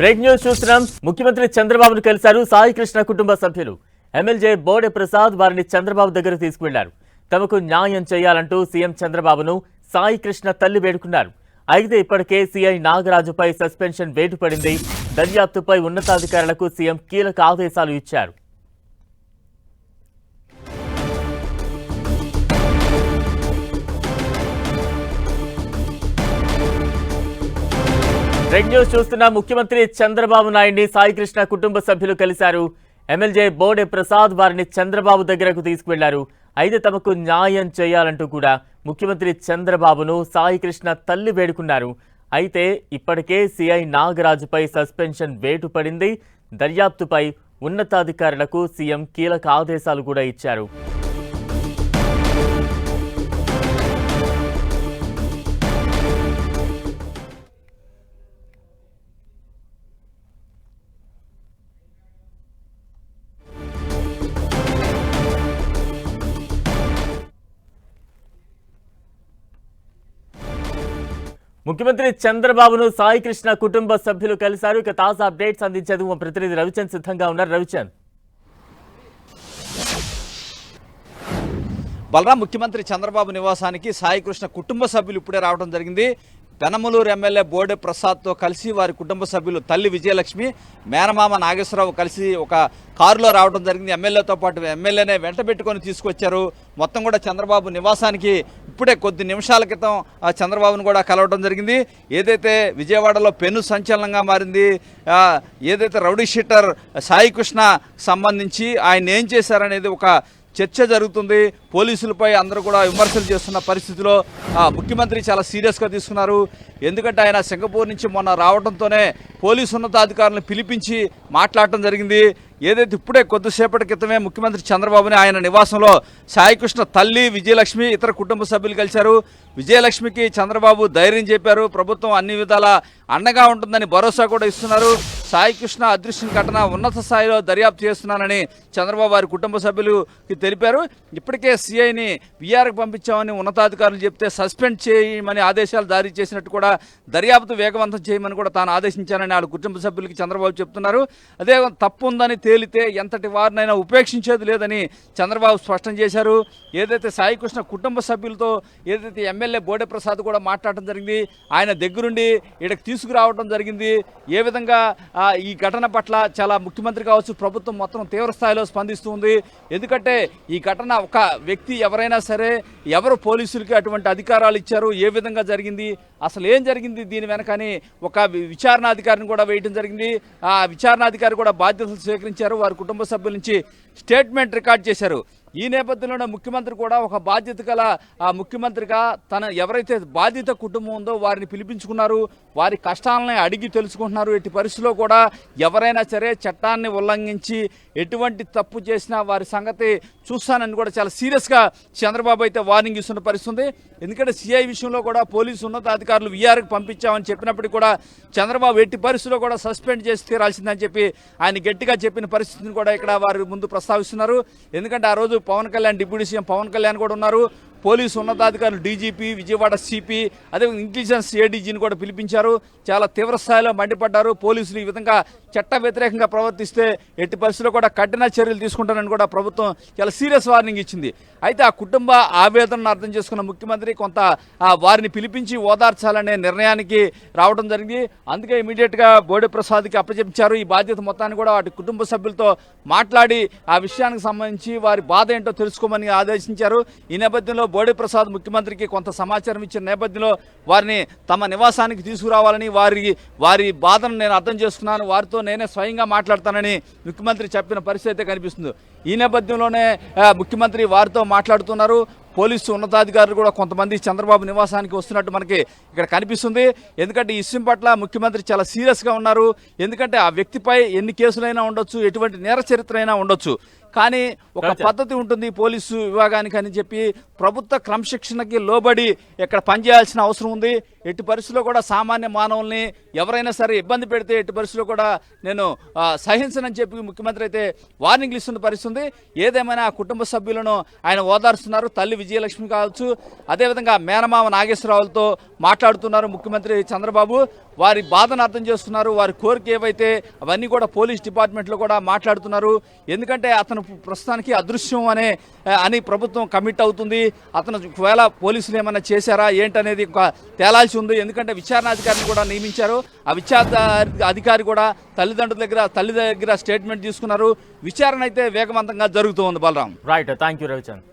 Break news చూస్తున్నాం. ముఖ్యమంత్రి చంద్రబాబును కలిశారు సాయి కృష్ణ కుటుంబ సభ్యులు. ఎమ్మెల్యే బోడే ప్రసాద్ వారిని చంద్రబాబు దగ్గర తీసుకువెళ్లారు. తమకు న్యాయం చేయాలంటూ సీఎం చంద్రబాబును సాయి కృష్ణ తల్లి వేడుకున్నారు. అయితే ఇప్పటికే సీఐ నాగరాజుపై సస్పెన్షన్ వేటు పడింది. దర్యాప్తుపై ఉన్నతాధికారులకు సీఎం కీలక ఆదేశాలు ఇచ్చారు. బ్రేక్ న్యూస్ చూస్తున్న ముఖ్యమంత్రి చంద్రబాబు నాయుడిని సాయి కృష్ణ కుటుంబ సభ్యులు కలిశారు. ఎమ్మెల్యే బోడే ప్రసాద్ వారిని చంద్రబాబు దగ్గరకు తీసుకువెళ్లారు. అయితే తమకు న్యాయం చేయాలంటూ కూడా ముఖ్యమంత్రి చంద్రబాబును సాయి కృష్ణ తల్లి వేడుకున్నారు. అయితే ఇప్పటికే సీఐ నాగరాజుపై సస్పెన్షన్ వేటు పడింది. దర్యాప్తుపై ఉన్నతాధికారులకు సీఎం కీలక ఆదేశాలు కూడా ఇచ్చారు. ముఖ్యమంత్రి చంద్రబాబును సాయి కృష్ణ కుటుంబ సభ్యులు కలిశారు. ఇక తాజా అప్డేట్స్ అందించేందుకు మా ప్రతినిధి రవిచంద్ సిద్ధంగా ఉన్నారు. రవిచంద్, బలరాం, ముఖ్యమంత్రి చంద్రబాబు నివాసానికి సాయి కృష్ణ కుటుంబ సభ్యులు ఇప్పుడే రావడం జరిగింది. పెనమలూరు ఎమ్మెల్యే బోడే ప్రసాద్తో కలిసి వారి కుటుంబ సభ్యులు తల్లి విజయలక్ష్మి, మేనమామ నాగేశ్వరరావు కలిసి ఒక కారులో రావడం జరిగింది. ఎమ్మెల్యేతో పాటు ఎమ్మెల్యేనే వెంట పెట్టుకొని తీసుకొచ్చారు. మొత్తం కూడా చంద్రబాబు నివాసానికి ఇప్పుడే కొద్ది నిమిషాల క్రితం చంద్రబాబును కూడా కలవడం జరిగింది. ఏదైతే విజయవాడలో పెను సంచలనంగా మారింది, ఏదైతే రౌడీ షీటర్ సాయి కృష్ణ సంబంధించి ఆయన ఏం చేశారనేది ఒక చర్చ జరుగుతుంది. పోలీసులపై అందరూ కూడా విమర్శలు చేస్తున్న పరిస్థితిలో ముఖ్యమంత్రి చాలా సీరియస్గా తీసుకున్నారు. ఎందుకంటే ఆయన సింగపూర్ నుంచి మొన్న రావడంతోనే పోలీసు ఉన్నతాధికారులను పిలిపించి మాట్లాడటం జరిగింది. ఏదైతే ఇప్పుడే కొద్దిసేపటి క్రితమే ముఖ్యమంత్రి చంద్రబాబుని ఆయన నివాసంలో సాయికృష్ణ తల్లి విజయలక్ష్మి ఇతర కుటుంబ సభ్యులు కలిశారు. విజయలక్ష్మికి చంద్రబాబు ధైర్యం చెప్పారు. ప్రభుత్వం అన్ని విధాల అండగా ఉంటుందని భరోసా కూడా ఇస్తున్నారు. సాయికృష్ణ అదృశ్యం ఘటన ఉన్నత స్థాయిలో దర్యాప్తు చేస్తున్నానని చంద్రబాబు వారి కుటుంబ సభ్యులుకి తెలిపారు. ఇప్పటికే సీఐని విఆర్కి పంపించామని ఉన్నతాధికారులు చెప్తే సస్పెండ్ చేయమని ఆదేశాలు జారీ చేసినట్టు కూడా దర్యాప్తు వేగవంతం చేయమని కూడా తాను ఆదేశించానని వాళ్ళ కుటుంబ సభ్యులకి చంద్రబాబు చెప్తున్నారు. అదే తప్పు ఉందని తేలితే ఎంతటి వారినైనా ఉపేక్షించేది లేదని చంద్రబాబు స్పష్టం చేశారు. ఏదైతే సాయికృష్ణ కుటుంబ సభ్యులతో ఏదైతే ఎమ్మెల్యే బోడే ప్రసాద్ కూడా మాట్లాడటం జరిగింది. ఆయన దగ్గరుండి ఇక్కడికి తీసుకురావడం జరిగింది. ఏ విధంగా ఈ ఘటన పట్ల చాలా ముఖ్యమంత్రి కావచ్చు ప్రభుత్వం మొత్తం తీవ్ర స్థాయిలో స్పందిస్తుంది. ఎందుకంటే ఈ ఘటన ఒక వ్యక్తి ఎవరైనా సరే ఎవరు పోలీసులకి అటువంటి అధికారాలు ఇచ్చారు, ఏ విధంగా జరిగింది, అసలు ఏం జరిగింది దీని వెనకని ఒక విచారణాధికారిని కూడా వేయడం జరిగింది. ఆ విచారణాధికారి కూడా బాధ్యతలు స్వీకరించారు. వారి కుటుంబ సభ్యుల నుంచి స్టేట్మెంట్ రికార్డ్ చేశారు. ఈ నేపథ్యంలోనే ముఖ్యమంత్రి కూడా ఒక బాధ్యత గల ముఖ్యమంత్రిగా తన ఎవరైతే బాధిత కుటుంబం ఉందో వారిని పిలిపించుకున్నారు. వారి కష్టాలని అడిగి తెలుసుకుంటున్నారు. ఎట్టి పరిస్థితుల్లో కూడా ఎవరైనా సరే చట్టాన్ని ఉల్లంఘించి ఎటువంటి తప్పు చేసినా వారి సంగతి చూస్తానని కూడా చాలా సీరియస్గా చంద్రబాబు అయితే వార్నింగ్ ఇస్తున్న పరిస్థితుంది. ఎందుకంటే సిఐ విషయంలో కూడా పోలీసు ఉన్నతాధికారులు విఆర్కి పంపించామని చెప్పినప్పటికీ కూడా చంద్రబాబు ఎట్టి పరిస్థితుల్లో కూడా సస్పెండ్ చేసి తీరాల్సిందని చెప్పి ఆయన గట్టిగా చెప్పిన పరిస్థితిని కూడా ఇక్కడ వారి ముందు ప్రస్తావిస్తున్నారు. ఎందుకంటే ఆ రోజు పవన్ కళ్యాణ్, డిప్యూటీ సీఎం పవన్ కళ్యాణ్ కూడా ఉన్నారు. పోలీసు ఉన్నతాధికారులు డీజీపీ, విజయవాడ సిపి, అదే ఇంటెలిజెన్స్ ఏడీజీని కూడా పిలిపించారు. చాలా తీవ్ర స్థాయిలో మండిపడ్డారు. పోలీసులు ఈ విధంగా చట్ట వ్యతిరేకంగా ప్రవర్తిస్తే ఎట్టి పరిస్థితుల్లో కూడా కఠిన చర్యలు తీసుకుంటారని కూడా ప్రభుత్వం చాలా సీరియస్ వార్నింగ్ ఇచ్చింది. అయితే ఆ కుటుంబ ఆవేదనను అర్థం చేసుకున్న ముఖ్యమంత్రి కొంత వారిని పిలిపించి ఓదార్చాలనే నిర్ణయానికి రావడం జరిగింది. అందుకే ఇమీడియట్గా బోడే ప్రసాద్కి అప్పచెప్పించారు. ఈ బాధ్యత మొత్తాన్ని కూడా వాటి కుటుంబ సభ్యులతో మాట్లాడి ఆ విషయానికి సంబంధించి వారి బాధ ఏంటో తెలుసుకోమని ఆదేశించారు. ఈ నేపథ్యంలో బోడే ప్రసాద్ ముఖ్యమంత్రికి కొంత సమాచారం ఇచ్చిన నేపథ్యంలో వారిని తమ నివాసానికి తీసుకురావాలని, వారి బాధను నేను అర్థం చేసుకున్నాను, వారితో నేనే స్వయంగా మాట్లాడతానని ముఖ్యమంత్రి చెప్పిన పరిస్థితి కనిపిస్తుంది. ఈ నేపథ్యంలోనే ముఖ్యమంత్రి వారితో మాట్లాడుతున్నారు. పోలీసు ఉన్నతాధికారులు కూడా కొంతమంది చంద్రబాబు నివాసానికి వస్తున్నట్టు మనకి ఇక్కడ కనిపిస్తుంది. ఎందుకంటే ఈ విషయం పట్ల ముఖ్యమంత్రి చాలా సీరియస్గా ఉన్నారు. ఎందుకంటే ఆ వ్యక్తిపై ఎన్ని కేసులైనా ఉండొచ్చు, ఎటువంటి నేర చరిత్ర అయినా ఉండొచ్చు, కానీ ఒక రవిచంద్ర. పద్ధతి ఉంటుంది పోలీసు విభాగానికి అని చెప్పి ప్రభుత్వ క్రమశిక్షణకి లోబడి ఇక్కడ పనిచేయాల్సిన అవసరం ఉంది. ఎట్టి పరిస్థితుల్లో కూడా సామాన్య మానవుల్ని ఎవరైనా సరే ఇబ్బంది పెడితే ఎట్టి పరిస్థితుల్లో కూడా నేను సహించనని చెప్పి ముఖ్యమంత్రి అయితే వార్నింగ్లు ఇస్తున్న పరిస్థితి ఉంది. ఏదేమైనా ఆ కుటుంబ సభ్యులను ఆయన ఓదార్స్తున్నారు. తల్లి విజయలక్ష్మి కావచ్చు, అదేవిధంగా మేనమామ నాగేశ్వరరావులతో మాట్లాడుతున్నారు ముఖ్యమంత్రి చంద్రబాబు. వారి బాధను అర్థం చేస్తున్నారు. వారి కోరిక ఏవైతే అవన్నీ కూడా పోలీస్ డిపార్ట్మెంట్లో కూడా మాట్లాడుతున్నారు. ఎందుకంటే అతను ప్రస్తుతానికి అదృశ్యం అని ప్రభుత్వం కమిట్ అవుతుంది. అతను ఒకవేళ పోలీసులు ఏమైనా చేశారా ఏంటనేది తేలాల్సి ఉంది. ఎందుకంటే విచారణాధికారిని కూడా నియమించారు. ఆ విచారణ అధికారి కూడా తల్లి దగ్గర స్టేట్మెంట్ తీసుకున్నారు. విచారణ అయితే వేగవంతంగా జరుగుతూ ఉంది. Balaram. Right, thank you Ravichandra.